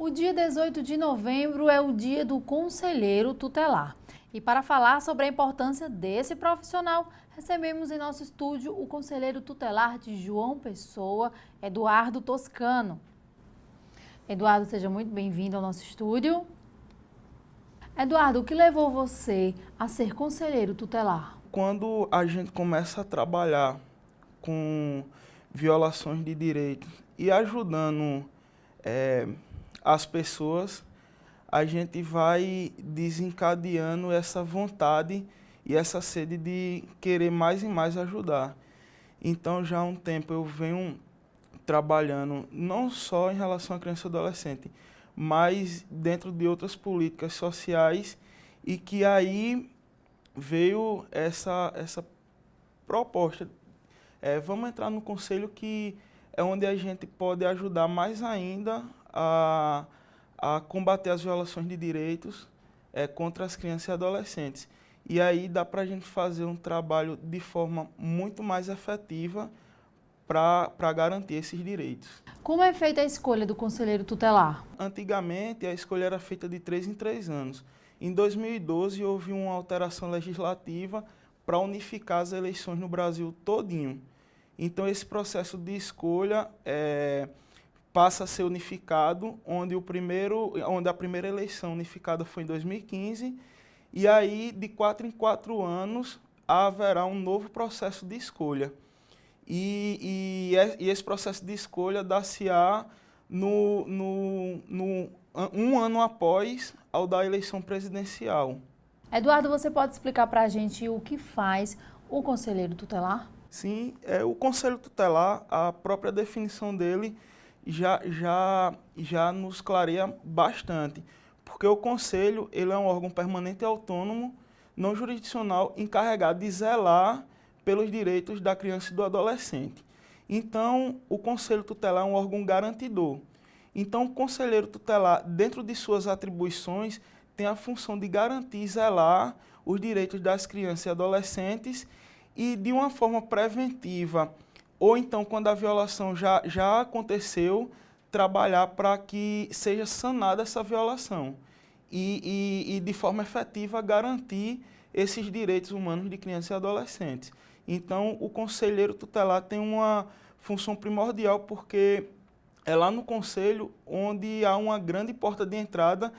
O dia 18 de novembro é o dia do conselheiro tutelar. E para falar sobre a importância desse profissional, recebemos em nosso estúdio o conselheiro tutelar de João Pessoa, Eduardo Toscano. Eduardo, seja muito bem-vindo ao nosso estúdio. Eduardo, o que levou você a ser conselheiro tutelar? Quando a gente começa a trabalhar com violações de direitos e ajudando as pessoas, a gente vai desencadeando essa vontade e essa sede de querer mais e mais ajudar. Então, já há um tempo eu venho trabalhando não só em relação à criança e adolescente, mas dentro de outras políticas sociais, e que aí veio essa proposta. Vamos entrar no conselho, que é onde a gente pode ajudar mais ainda a combater as violações de direitos contra as crianças e adolescentes. E aí dá para a gente fazer um trabalho de forma muito mais efetiva para garantir esses direitos. Como é feita a escolha do conselheiro tutelar? Antigamente, a escolha era feita de 3 em 3 anos. Em 2012, houve uma alteração legislativa para unificar as eleições no Brasil todinho. Então, esse processo de escolha passa a ser unificado, onde a primeira eleição unificada foi em 2015, e aí, de 4 em 4 anos, haverá um novo processo de escolha. E esse processo de escolha dá-se-á um ano após ao da eleição presidencial. Eduardo, você pode explicar para a gente o que faz o conselheiro tutelar? Sim, o Conselho Tutelar, a própria definição dele já nos clareia bastante, porque o Conselho ele é um órgão permanente e autônomo, não jurisdicional, encarregado de zelar pelos direitos da criança e do adolescente. Então, o Conselho Tutelar é um órgão garantidor. Então, o conselheiro tutelar, dentro de suas atribuições, tem a função de garantir e zelar os direitos das crianças e adolescentes, e de uma forma preventiva, ou então quando a violação já aconteceu, trabalhar para que seja sanada essa violação e de forma efetiva garantir esses direitos humanos de crianças e adolescentes. Então, o conselheiro tutelar tem uma função primordial, porque é lá no conselho onde há uma grande porta de entrada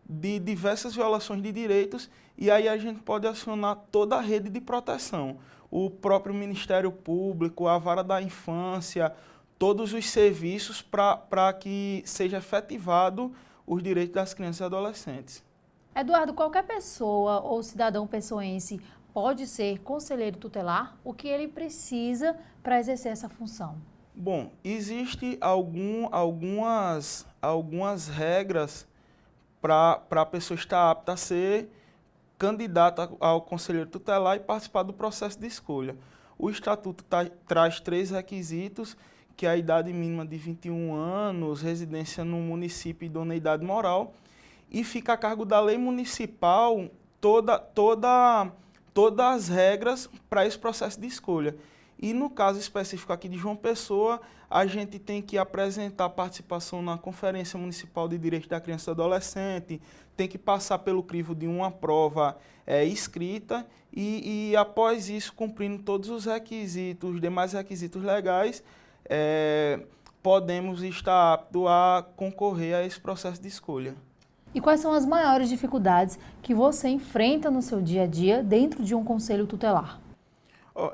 de diversas violações de direitos, e aí a gente pode acionar toda a rede de proteção. O próprio Ministério Público, a Vara da Infância, todos os serviços para que seja efetivado os direitos das crianças e adolescentes. Eduardo, qualquer pessoa ou cidadão pessoense pode ser conselheiro tutelar? O que ele precisa para exercer essa função? Bom, existem algumas regras para a pessoa estar apta a ser candidata ao conselheiro tutelar e participar do processo de escolha. O Estatuto traz 3 requisitos, que é a idade mínima de 21 anos, residência no município e idoneidade moral, e fica a cargo da lei municipal todas as regras para esse processo de escolha. E no caso específico aqui de João Pessoa, a gente tem que apresentar participação na Conferência Municipal de Direitos da Criança e do Adolescente, tem que passar pelo crivo de uma prova escrita e após isso, cumprindo todos os requisitos, os demais requisitos legais, podemos estar aptos a concorrer a esse processo de escolha. E quais são as maiores dificuldades que você enfrenta no seu dia a dia dentro de um conselho tutelar?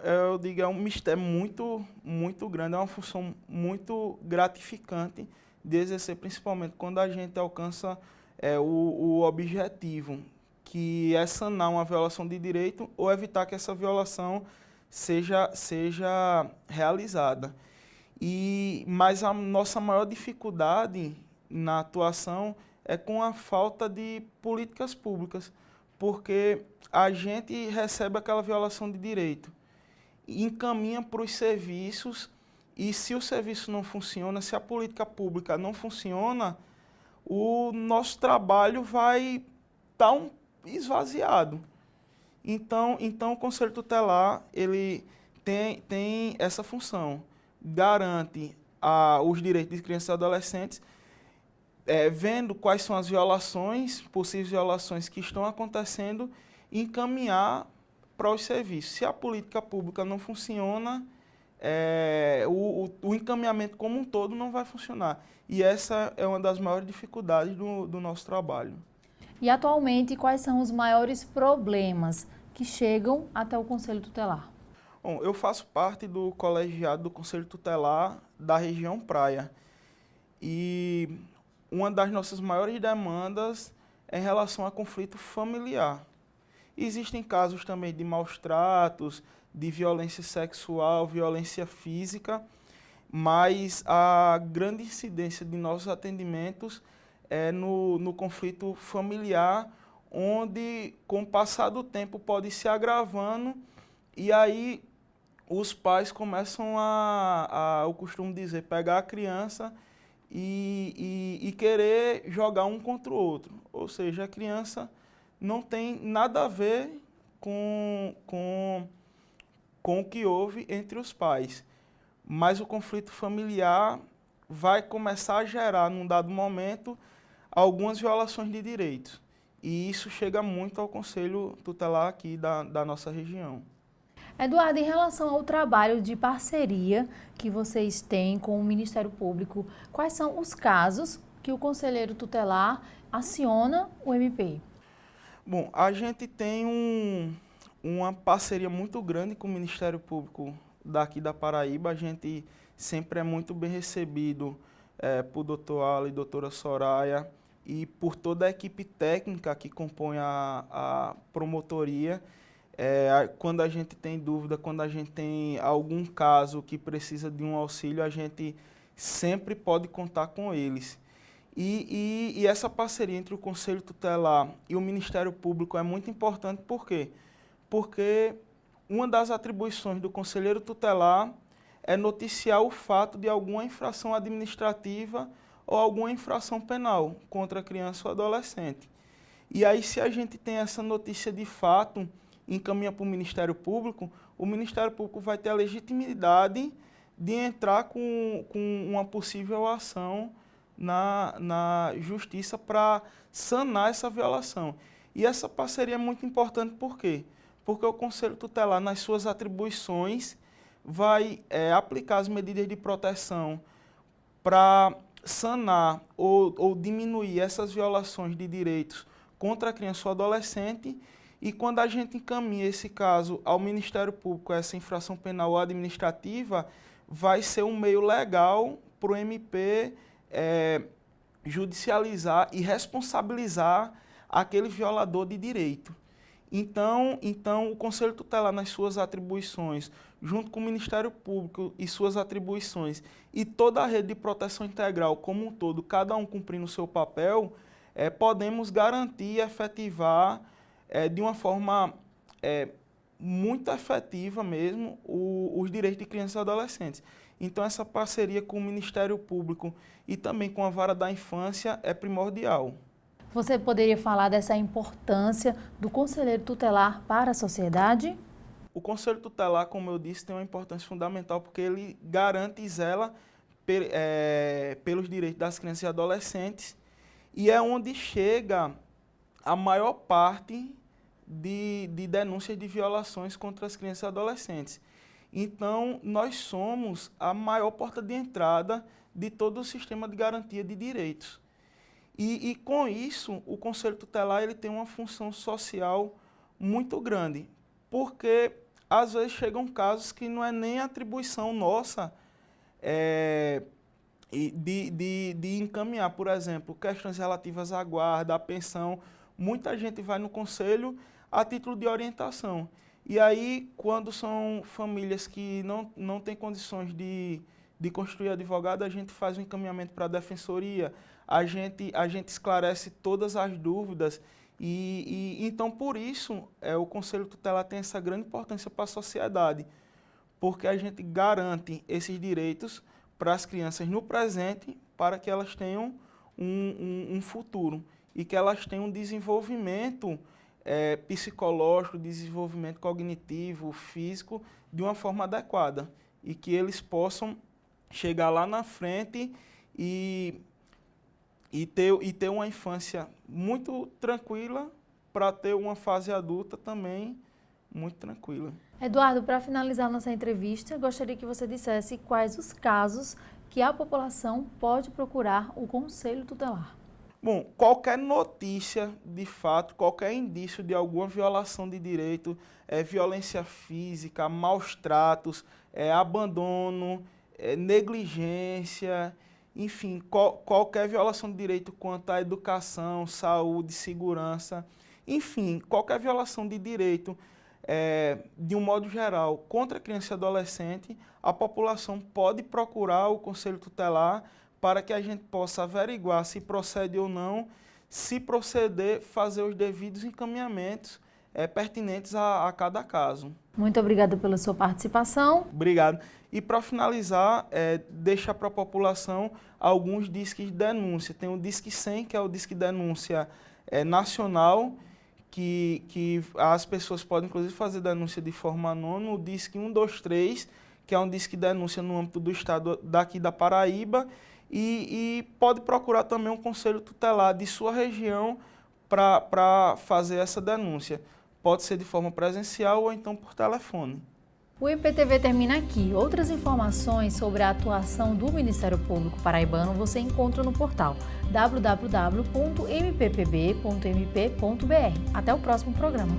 Eu digo, é um mistério muito grande, é uma função muito gratificante de exercer, principalmente quando a gente alcança o objetivo, que é sanar uma violação de direito ou evitar que essa violação seja realizada. Mas a nossa maior dificuldade na atuação é com a falta de políticas públicas, porque a gente recebe aquela violação de direito, encaminha para os serviços, e se o serviço não funciona, se a política pública não funciona, o nosso trabalho vai estar esvaziado. Então, o Conselho Tutelar ele tem essa função, garante os direitos de crianças e adolescentes, vendo quais são as violações, possíveis violações que estão acontecendo, e encaminhar para os serviços. Se a política pública não funciona, o encaminhamento como um todo não vai funcionar. E essa é uma das maiores dificuldades do nosso trabalho. E atualmente, quais são os maiores problemas que chegam até o Conselho Tutelar? Bom, eu faço parte do colegiado do Conselho Tutelar da região Praia. E uma das nossas maiores demandas é em relação a conflito familiar. Existem casos também de maus tratos, de violência sexual, violência física, mas a grande incidência de nossos atendimentos é no conflito familiar, onde, com o passar do tempo, pode ir se agravando, e aí os pais começam eu costumo dizer, pegar a criança e querer jogar um contra o outro. Ou seja, a criança não tem nada a ver com o que houve entre os pais. Mas o conflito familiar vai começar a gerar, num dado momento, algumas violações de direitos. E isso chega muito ao Conselho Tutelar aqui da nossa região. Eduardo, em relação ao trabalho de parceria que vocês têm com o Ministério Público, quais são os casos que o conselheiro tutelar aciona o MP? Bom, a gente tem uma parceria muito grande com o Ministério Público daqui da Paraíba. A gente sempre é muito bem recebido por doutor Ala e doutora Soraya e por toda a equipe técnica que compõe a promotoria. Quando a gente tem dúvida, quando a gente tem algum caso que precisa de um auxílio, a gente sempre pode contar com eles. E essa parceria entre o Conselho Tutelar e o Ministério Público é muito importante, por quê? Porque uma das atribuições do conselheiro tutelar é noticiar o fato de alguma infração administrativa ou alguma infração penal contra a criança ou adolescente. E aí, se a gente tem essa notícia de fato, encaminha para o Ministério Público vai ter a legitimidade de entrar com uma possível ação na justiça para sanar essa violação. E essa parceria é muito importante por quê? Porque o Conselho Tutelar, nas suas atribuições, vai aplicar as medidas de proteção para sanar ou diminuir essas violações de direitos contra a criança ou adolescente. E quando a gente encaminha esse caso ao Ministério Público, essa infração penal ou administrativa, vai ser um meio legal para o MP judicializar e responsabilizar aquele violador de direito. Então, o Conselho Tutelar, nas suas atribuições, junto com o Ministério Público e suas atribuições, e toda a rede de proteção integral como um todo, cada um cumprindo o seu papel, podemos garantir e efetivar de uma forma muito efetiva mesmo os direitos de crianças e adolescentes. Então, essa parceria com o Ministério Público e também com a Vara da Infância é primordial. Você poderia falar dessa importância do conselheiro tutelar para a sociedade? O Conselho Tutelar, como eu disse, tem uma importância fundamental porque ele garante e zela pelos direitos das crianças e adolescentes e é onde chega a maior parte de denúncias de violações contra as crianças e adolescentes. Então, nós somos a maior porta de entrada de todo o sistema de garantia de direitos. E com isso, o Conselho Tutelar ele tem uma função social muito grande, porque às vezes chegam casos que não é nem atribuição nossa de encaminhar, por exemplo, questões relativas à guarda, à pensão. Muita gente vai no Conselho a título de orientação. E aí, quando são famílias que não têm condições de constituir advogado, a gente faz um encaminhamento para a Defensoria, a gente esclarece todas as dúvidas e então, por isso, o Conselho Tutelar tem essa grande importância para a sociedade, porque a gente garante esses direitos para as crianças no presente, para que elas tenham um futuro e que elas tenham um desenvolvimento psicológico, desenvolvimento cognitivo, físico, de uma forma adequada e que eles possam chegar lá na frente e e ter uma infância muito tranquila para ter uma fase adulta também muito tranquila. Eduardo, para finalizar nossa entrevista, gostaria que você dissesse quais os casos que a população pode procurar o Conselho Tutelar. Bom, qualquer notícia, de fato, qualquer indício de alguma violação de direito, violência física, maus tratos, abandono, negligência, enfim, qualquer violação de direito quanto à educação, saúde, segurança, enfim, qualquer violação de direito, de um modo geral, contra a criança e adolescente, a população pode procurar o Conselho Tutelar para que a gente possa averiguar se procede ou não, se proceder, fazer os devidos encaminhamentos pertinentes a cada caso. Muito obrigada pela sua participação. Obrigado. E para finalizar, deixar para a população alguns disques de denúncia. Tem o Disque 100, que é o Disque Denúncia nacional, que as pessoas podem, inclusive, fazer denúncia de forma anônima. O Disque 123, que é um disque de denúncia no âmbito do estado daqui da Paraíba. E pode procurar também um conselho tutelar de sua região para fazer essa denúncia. Pode ser de forma presencial ou então por telefone. O MPTV termina aqui. Outras informações sobre a atuação do Ministério Público Paraibano você encontra no portal www.mppb.mp.br. Até o próximo programa.